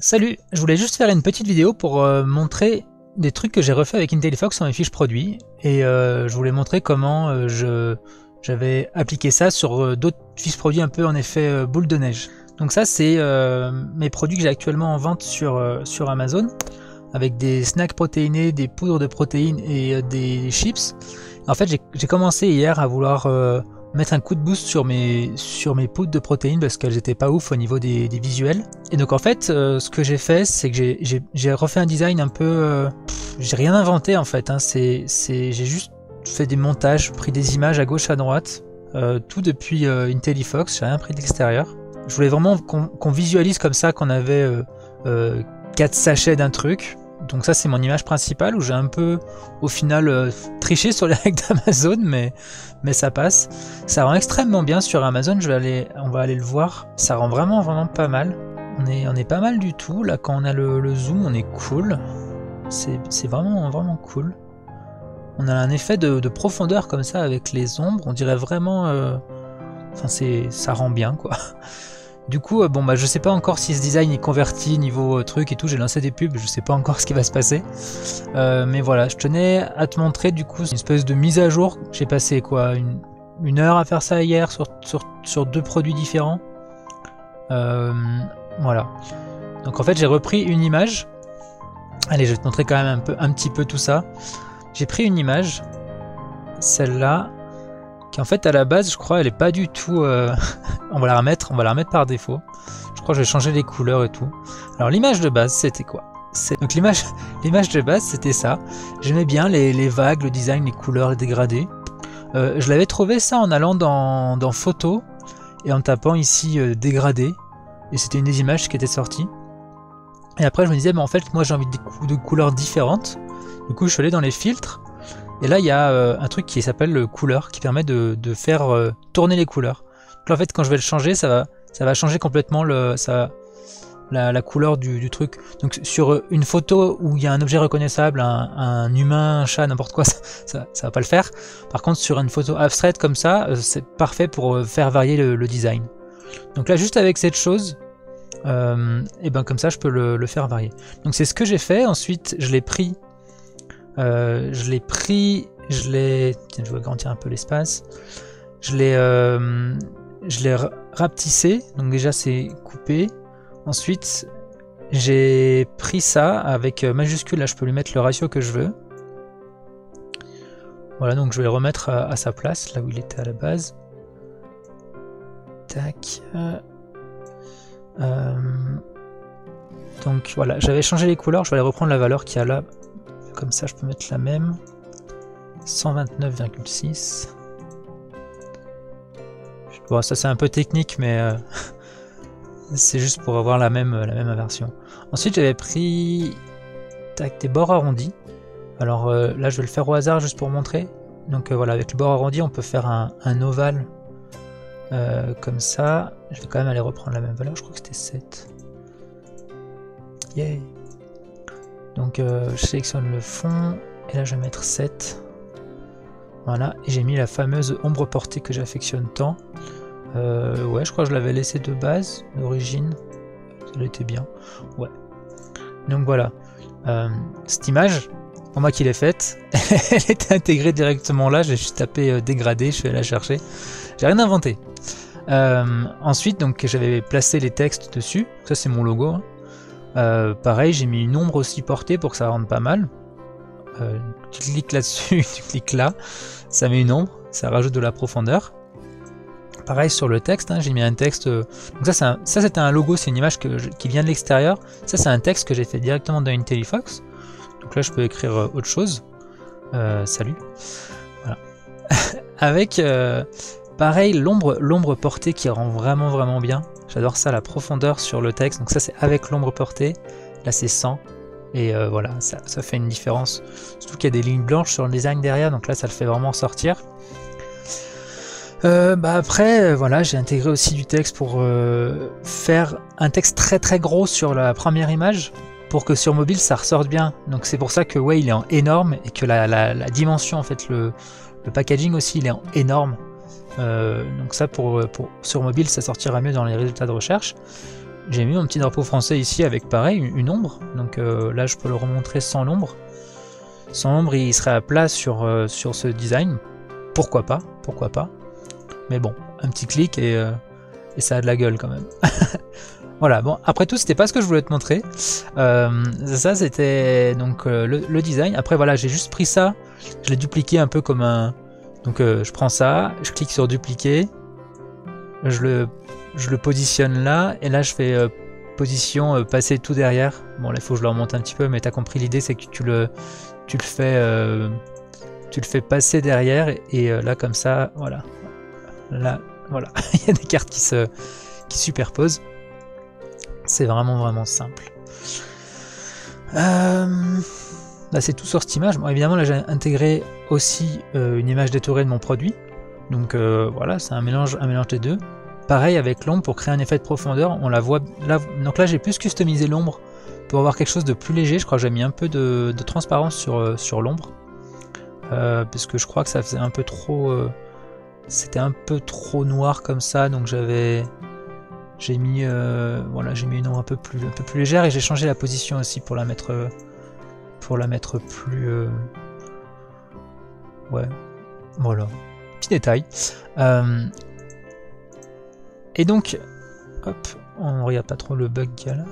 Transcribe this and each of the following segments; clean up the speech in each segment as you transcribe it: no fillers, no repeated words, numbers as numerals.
Salut, je voulais juste faire une petite vidéo pour montrer des trucs que j'ai refait avec IntelliFox sur mes fiches produits et je voulais montrer comment j'avais appliqué ça sur d'autres fiches produits un peu en effet boule de neige. Donc ça c'est mes produits que j'ai actuellement en vente sur Amazon avec des snacks protéinés, des poudres de protéines et des chips. En fait j'ai commencé hier à vouloir mettre un coup de boost sur mes poudres de protéines parce qu'elles étaient pas ouf au niveau des visuels. Et donc en fait ce que j'ai fait c'est que j'ai refait un design un peu j'ai rien inventé en fait hein. J'ai juste fait des montages, pris des images à gauche à droite, tout depuis IntelliFox, j'ai rien pris d'extérieur. Je voulais vraiment qu'on visualise comme ça qu'on avait 4 sachets d'un truc. Donc ça c'est mon image principale où j'ai un peu au final triché sur les règles d'Amazon mais ça passe. Ça rend extrêmement bien sur Amazon, on va aller le voir. Ça rend vraiment pas mal. On est pas mal du tout. Là quand on a le zoom on est cool. C'est vraiment cool. On a un effet de profondeur comme ça avec les ombres. On dirait vraiment... Enfin ça rend bien quoi. Du coup, bon bah je sais pas encore si ce design est converti niveau truc et tout, j'ai lancé des pubs, je sais pas encore ce qui va se passer. Mais voilà, je tenais à te montrer du coup une espèce de mise à jour. J'ai passé quoi, une heure à faire ça hier sur 2 produits différents. Voilà. Donc en fait j'ai repris une image. Allez, je vais te montrer quand même un petit peu tout ça. J'ai pris une image, celle-là, qui en fait à la base je crois elle est pas du tout on va la remettre par défaut. Je crois que je vais changer les couleurs et tout. Alors l'image de base c'était quoi? Donc l'image de base c'était ça. J'aimais bien les vagues, le design, les couleurs, les dégradés. Je l'avais trouvé ça en allant dans photos et en tapant ici dégradé, et c'était une des images qui était sortie. Et après je me disais mais en fait moi j'ai envie de couleurs différentes. Du coup je suis allé dans les filtres. Et là, il y a un truc qui s'appelle le couleur, qui permet de faire tourner les couleurs. Donc là, en fait, quand je vais le changer, ça va changer complètement la couleur du truc. Donc sur une photo où il y a un objet reconnaissable, un humain, un chat, n'importe quoi, ça va pas le faire. Par contre, sur une photo abstraite comme ça, c'est parfait pour faire varier le design. Donc là, juste avec cette chose, et ben comme ça, je peux le faire varier. Donc c'est ce que j'ai fait. Ensuite, je l'ai pris... tiens, je vais agrandir un peu l'espace. Je l'ai rapetissé, donc déjà c'est coupé. Ensuite, j'ai pris ça avec majuscule, là je peux lui mettre le ratio que je veux. Voilà, donc je vais le remettre à sa place, là où il était à la base. Tac. Donc voilà, j'avais changé les couleurs, je vais aller reprendre la valeur qu'il y a là. Comme ça, je peux mettre la même. 129,6. Bon, ça c'est un peu technique, mais c'est juste pour avoir la même version. Ensuite, j'avais pris des bords arrondis. Alors là, je vais le faire au hasard juste pour montrer. Donc voilà, avec le bord arrondi, on peut faire un ovale comme ça. Je vais quand même aller reprendre la même valeur. Je crois que c'était 7. Yay! Donc je sélectionne le fond et là je vais mettre 7. Voilà, et j'ai mis la fameuse ombre portée que j'affectionne tant. Ouais, je crois que je l'avais laissé de base, d'origine. Elle était bien. Ouais. Donc voilà. Cette image, pour moi qui l'ai faite, elle était intégrée directement là. J'ai juste tapé dégradé, je suis allé la chercher. J'ai rien inventé. Ensuite, donc j'avais placé les textes dessus. Ça c'est mon logo. Hein. Pareil, j'ai mis une ombre aussi portée pour que ça rende pas mal. Tu cliques là-dessus, tu cliques là, ça met une ombre, ça rajoute de la profondeur. Pareil sur le texte, hein, j'ai mis un texte. Donc ça c'était un logo, c'est une image qui vient de l'extérieur. Ça c'est un texte que j'ai fait directement dans IntelliFox. Donc là je peux écrire autre chose. Salut. Voilà. Avec pareil l'ombre portée qui rend vraiment bien. J'adore ça, la profondeur sur le texte. Donc ça c'est avec l'ombre portée. Là c'est sans. Et voilà, ça fait une différence. Surtout qu'il y a des lignes blanches sur le design derrière. Donc là ça le fait vraiment sortir. Après, voilà, j'ai intégré aussi du texte pour faire un texte très gros sur la première image. Pour que sur mobile ça ressorte bien. Donc c'est pour ça que ouais, il est en énorme. Et que la dimension, en fait, le packaging aussi, il est en énorme. Donc ça sur mobile ça sortira mieux dans les résultats de recherche. j'ai mis mon petit drapeau français ici avec pareil, une ombre. Donc là je peux le remontrer sans l'ombre. Sans l'ombre il serait à plat sur ce design. Pourquoi pas, pourquoi pas. Mais bon, un petit clic et ça a de la gueule quand même. Voilà, bon, après tout, c'était pas ce que je voulais te montrer. Ça, c'était donc le design. Après, voilà, j'ai juste pris ça, je l'ai dupliqué un peu comme un... Donc, je prends ça, je clique sur dupliquer, je le positionne là, et là, je fais position passer tout derrière. Bon, là, il faut que je le remonte un petit peu, mais t'as compris l'idée, c'est que tu le fais passer derrière, et là, comme ça, voilà. Là, voilà, il y a des cartes qui superposent. C'est vraiment simple. Là c'est tout sur cette image. Bon, évidemment là j'ai intégré aussi une image détourée de mon produit. Donc voilà, c'est un mélange des deux. Pareil avec l'ombre pour créer un effet de profondeur. On la voit là. Donc là j'ai plus customisé l'ombre pour avoir quelque chose de plus léger. Je crois que j'ai mis un peu de transparence sur l'ombre. Parce que je crois que ça faisait un peu trop... c'était un peu trop noir comme ça. Donc j'ai mis voilà, j'ai mis une ombre un peu plus légère et j'ai changé la position aussi pour la mettre plus ouais, voilà, petit détail. Et donc hop, on regarde pas trop le bug qu'il y a là.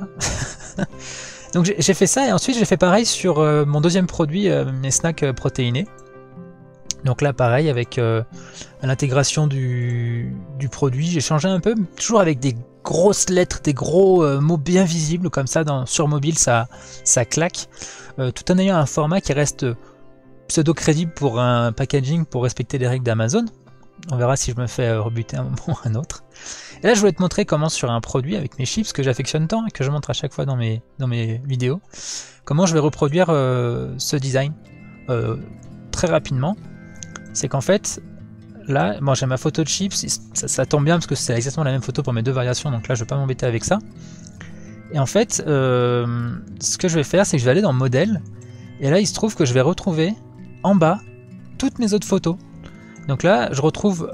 Donc j'ai fait ça et ensuite j'ai fait pareil sur mon deuxième produit, mes snacks protéinés. Donc là pareil avec l'intégration du produit, j'ai changé un peu, toujours avec des grosses lettres, des gros mots bien visibles comme ça sur mobile, ça claque, tout en ayant un format qui reste pseudo crédible pour un packaging, pour respecter les règles d'Amazon. On verra si je me fais rebuter un moment ou un autre. Et là je voulais te montrer comment sur un produit avec mes chips que j'affectionne tant et que je montre à chaque fois dans mes vidéos, comment je vais reproduire ce design très rapidement. C'est qu'en fait là, bon, j'ai ma photo de chips, ça tombe bien parce que c'est exactement la même photo pour mes deux variations, donc là je vais pas m'embêter avec ça. Et en fait, ce que je vais faire, c'est que je vais aller dans modèle, et là il se trouve que je vais retrouver en bas toutes mes autres photos. Donc là, je retrouve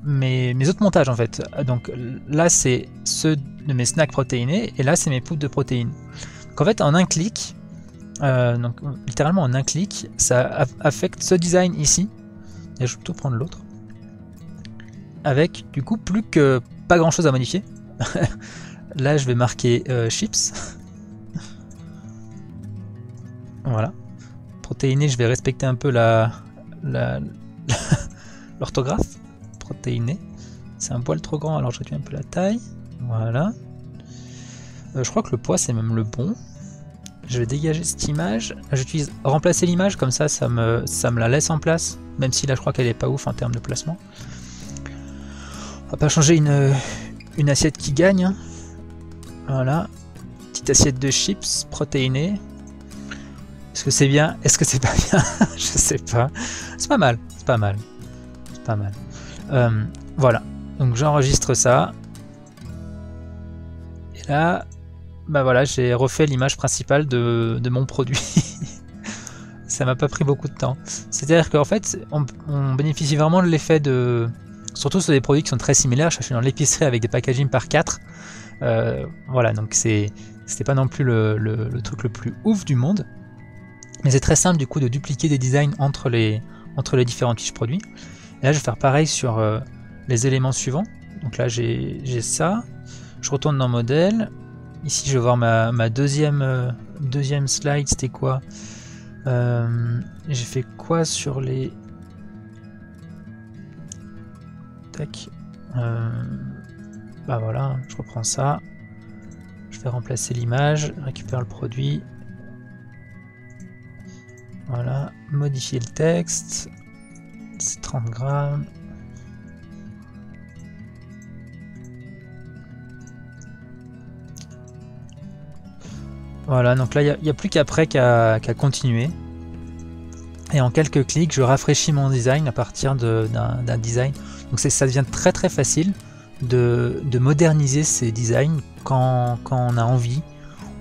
mes autres montages en fait. Donc là, c'est ceux de mes snacks protéinés, et là, c'est mes poudres de protéines. Donc en fait, en un clic, donc littéralement en un clic, ça affecte ce design ici. Et je vais plutôt prendre l'autre. Avec du coup plus que pas grand chose à modifier. Là je vais marquer chips. Voilà. Protéiné, je vais respecter un peu l'orthographe. Protéiné. C'est un poil trop grand, alors je réduis un peu la taille. Voilà. Je crois que le poids c'est même le bon. Je vais dégager cette image. J'utilise remplacer l'image, comme ça me la laisse en place. Même si là je crois qu'elle est pas ouf en termes de placement. On va pas changer une assiette qui gagne. Hein. Voilà. Petite assiette de chips protéinées. Est-ce que c'est bien? Est-ce que c'est pas bien? Je sais pas. C'est pas mal. C'est pas mal. C'est pas mal. Voilà. Donc j'enregistre ça. Et là, bah voilà, j'ai refait l'image principale de mon produit. Ça m'a pas pris beaucoup de temps. C'est-à-dire qu'en fait, on bénéficie vraiment de l'effet de... Surtout sur des produits qui sont très similaires. Je suis dans l'épicerie avec des packaging par 4. Voilà, donc c'était pas non plus le truc le plus ouf du monde. Mais c'est très simple du coup de dupliquer des designs entre les différentes fiches produits. Et là, je vais faire pareil sur les éléments suivants. Donc là, j'ai ça. Je retourne dans modèle. Ici, je vais voir ma deuxième slide. C'était quoi? J'ai fait quoi sur les... Tac. Bah voilà, je reprends ça. Je vais remplacer l'image, récupère le produit. Voilà, modifier le texte. C'est 30 grammes. Voilà, donc là, il n'y a plus qu'après qu'à continuer. Et en quelques clics, je rafraîchis mon design à partir d'un design. Donc ça devient très très facile de moderniser ces designs quand on a envie.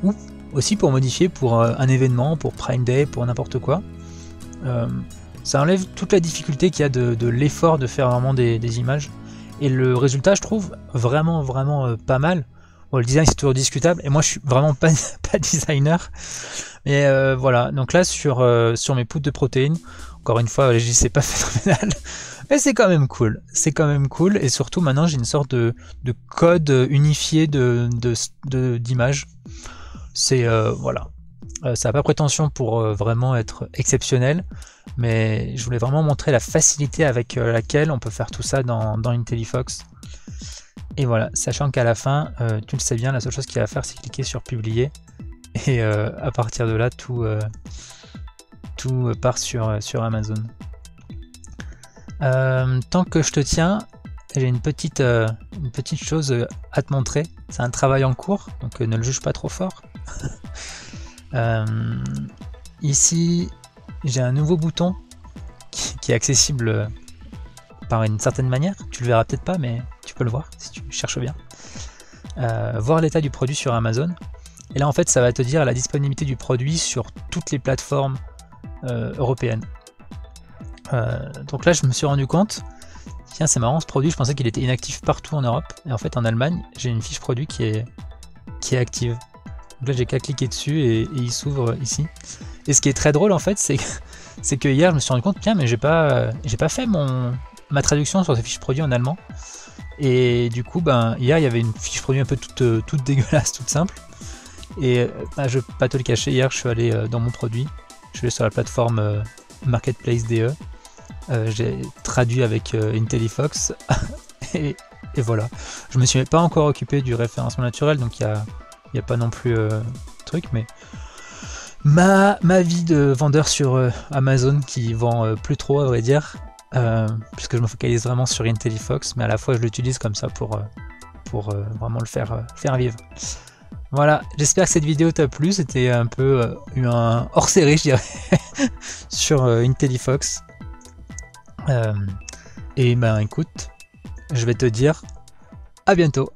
Ou aussi pour modifier pour un événement, pour Prime Day, pour n'importe quoi. Ça enlève toute la difficulté qu'il y a de l'effort de faire vraiment des images. Et le résultat, je trouve, vraiment pas mal. Bon, le design c'est toujours discutable, et moi je suis vraiment pas, pas designer. Mais voilà, donc là sur mes poudres de protéines, encore une fois, je dis c'est pas phénoménal, mais c'est quand même cool. C'est quand même cool, et surtout maintenant j'ai une sorte de code unifié d'image. C'est voilà. Ça n'a pas prétention pour vraiment être exceptionnel, mais je voulais vraiment montrer la facilité avec laquelle on peut faire tout ça dans IntelliFox. Et voilà, sachant qu'à la fin, tu le sais bien, la seule chose qu'il y a à faire, c'est cliquer sur publier, et à partir de là, tout part sur Amazon. Tant que je te tiens, j'ai une petite chose à te montrer. C'est un travail en cours, donc ne le juge pas trop fort. Ici, j'ai un nouveau bouton qui est accessible par une certaine manière. Tu le verras peut-être pas, mais tu peux le voir si tu cherches bien. Voir l'état du produit sur Amazon. Et là, en fait, ça va te dire la disponibilité du produit sur toutes les plateformes européennes. Donc là, je me suis rendu compte, tiens, c'est marrant, ce produit, je pensais qu'il était inactif partout en Europe. Et en fait, en Allemagne, j'ai une fiche produit qui est active. Donc là, j'ai qu'à cliquer dessus et il s'ouvre ici. Et ce qui est très drôle, en fait, c'est que hier, je me suis rendu compte, tiens, mais j'ai pas fait ma traduction sur ces fiches produits en allemand. Et du coup, hier, il y avait une fiche produit un peu toute dégueulasse, toute simple. Et je vais pas te le cacher, hier, je suis allé dans mon produit. Je suis allé sur la plateforme Marketplace DE. J'ai traduit avec IntelliFox. et voilà. Je me suis pas encore occupé du référencement naturel, donc il n'y a pas non plus truc, mais ma vie de vendeur sur Amazon qui vend plus trop, à vrai dire, puisque je me focalise vraiment sur IntelliFox, mais à la fois je l'utilise comme ça pour vraiment le faire vivre. Voilà, j'espère que cette vidéo t'a plu. C'était un peu un hors-série, je dirais, sur IntelliFox. Et écoute, je vais te dire à bientôt.